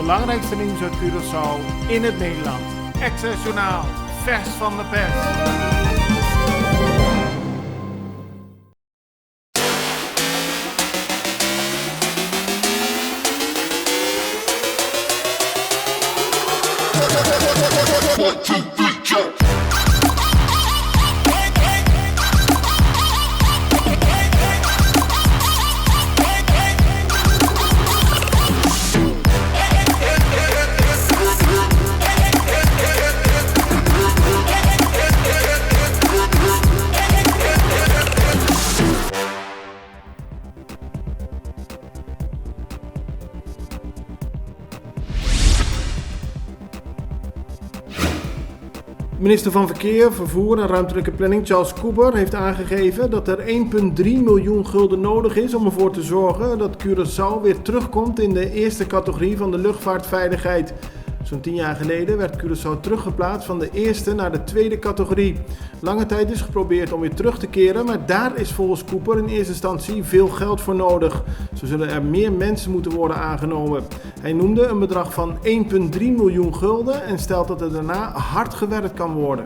belangrijkste nieuws uit Curaçao in het Nederland. Access Journaal, vers van de pers. Minister van Verkeer, Vervoer en Ruimtelijke Planning Charles Couber heeft aangegeven dat er 1,3 miljoen gulden nodig is om ervoor te zorgen dat Curaçao weer terugkomt in de eerste categorie van de luchtvaartveiligheid. Zo'n 10 jaar geleden werd Curaçao teruggeplaatst van de eerste naar de tweede categorie. Lange tijd is geprobeerd om weer terug te keren, maar daar is volgens Couber in eerste instantie veel geld voor nodig. Zo zullen er meer mensen moeten worden aangenomen. Hij noemde een bedrag van 1,3 miljoen gulden en stelt dat er daarna hard gewerkt kan worden.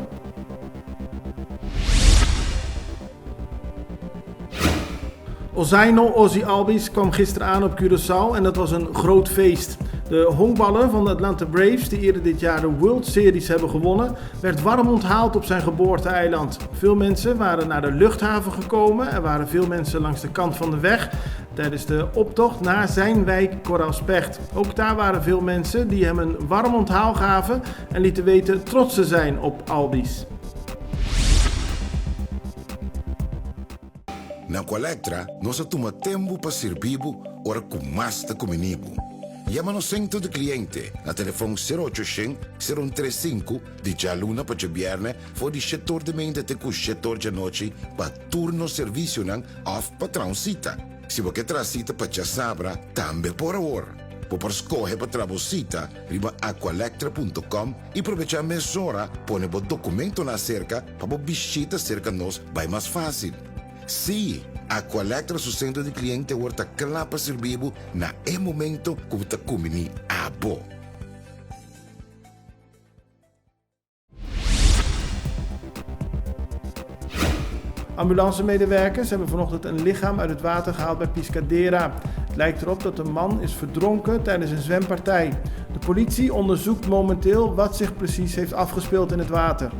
Ozaino Ozzy Albies kwam gisteren aan op Curaçao en dat was een groot feest. De honkballer van de Atlanta Braves, die eerder dit jaar de World Series hebben gewonnen, werd warm onthaald op zijn geboorteeiland. Veel mensen waren naar de luchthaven gekomen. Er waren veel mensen langs de kant van de weg tijdens de optocht naar zijn wijk Koraalspecht. Ook daar waren veel mensen die hem een warm onthaal gaven en lieten weten trots te zijn op Albies. Na Colectra, nós toma tempo para servir ora com mais de comunibo. Llama no centro de cliente na telefone 0800-035 de Jaluna para Jabierne voor die setor de mente te cu setor de noche para turno serviço nang of patrão cita. Se você traz cita para Sabra, também por hora. Por escolher para trabalhar, riba aqualectra.com e aproveitar a mesura, põe o documento na cerca para a visita cerca nós vai mais fácil. Sim, a Colectra su centro de cliente wordt klaar para servir na momento que você comini abo. Ambulancemedewerkers hebben vanochtend een lichaam uit het water gehaald bij Piscadera. Het lijkt erop dat de man is verdronken tijdens een zwempartij. De politie onderzoekt momenteel wat zich precies heeft afgespeeld in het water.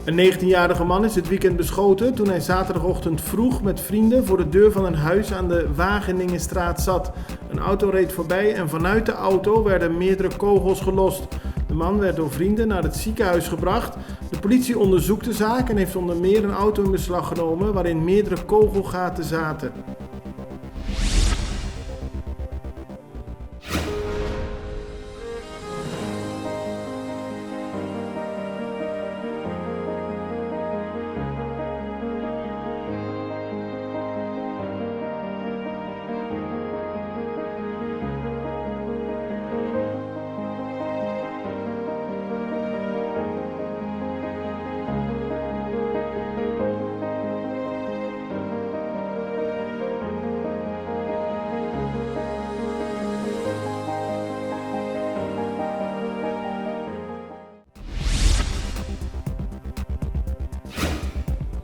Een 19-jarige man is dit weekend beschoten toen hij zaterdagochtend vroeg met vrienden voor de deur van een huis aan de Wageningenstraat zat. Een auto reed voorbij en vanuit de auto werden meerdere kogels gelost. De man werd door vrienden naar het ziekenhuis gebracht. De politie onderzoekt de zaak en heeft onder meer een auto in beslag genomen waarin meerdere kogelgaten zaten.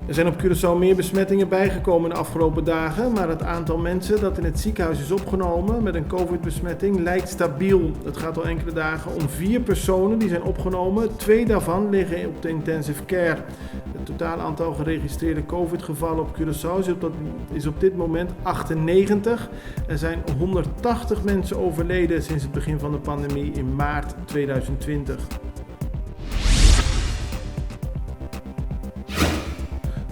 Er zijn op Curaçao meer besmettingen bijgekomen de afgelopen dagen, maar het aantal mensen dat in het ziekenhuis is opgenomen met een COVID-besmetting lijkt stabiel. Het gaat al enkele dagen om 4 personen die zijn opgenomen, 2 daarvan liggen op de intensive care. Het totaal aantal geregistreerde COVID-gevallen op Curaçao is op dit moment 98. Er zijn 180 mensen overleden sinds het begin van de pandemie in maart 2020.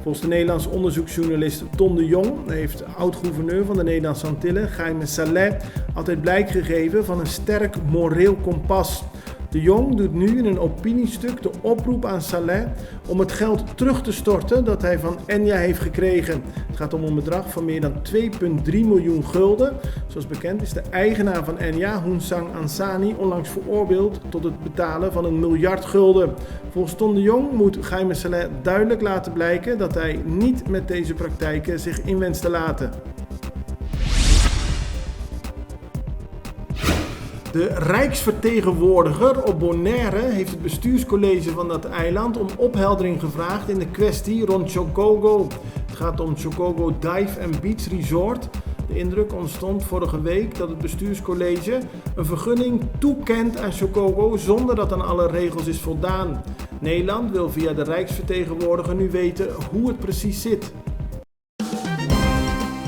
Volgens de Nederlandse onderzoeksjournalist Ton de Jong heeft oud-gouverneur van de Nederlandse Antillen, Jaime Salé, altijd blijk gegeven van een sterk moreel kompas. De Jong doet nu in een opiniestuk de oproep aan Salé om het geld terug te storten dat hij van Enya heeft gekregen. Het gaat om een bedrag van meer dan 2,3 miljoen gulden. Zoals bekend is de eigenaar van Enya, Hunsang Ansani, onlangs veroordeeld tot het betalen van 1 miljard gulden. Volgens Ton de Jong moet Jaime Salé duidelijk laten blijken dat hij niet met deze praktijken zich in wenst te laten. De Rijksvertegenwoordiger op Bonaire heeft het bestuurscollege van dat eiland om opheldering gevraagd in de kwestie rond Chogogo. Het gaat om Chogogo Dive and Beach Resort. De indruk ontstond vorige week dat het bestuurscollege een vergunning toekent aan Chogogo zonder dat aan alle regels is voldaan. Nederland wil via de Rijksvertegenwoordiger nu weten hoe het precies zit.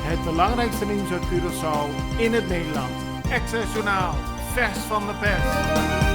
Het belangrijkste nieuws uit Curaçao in het Nederland. Access Journaal, vers van de pers.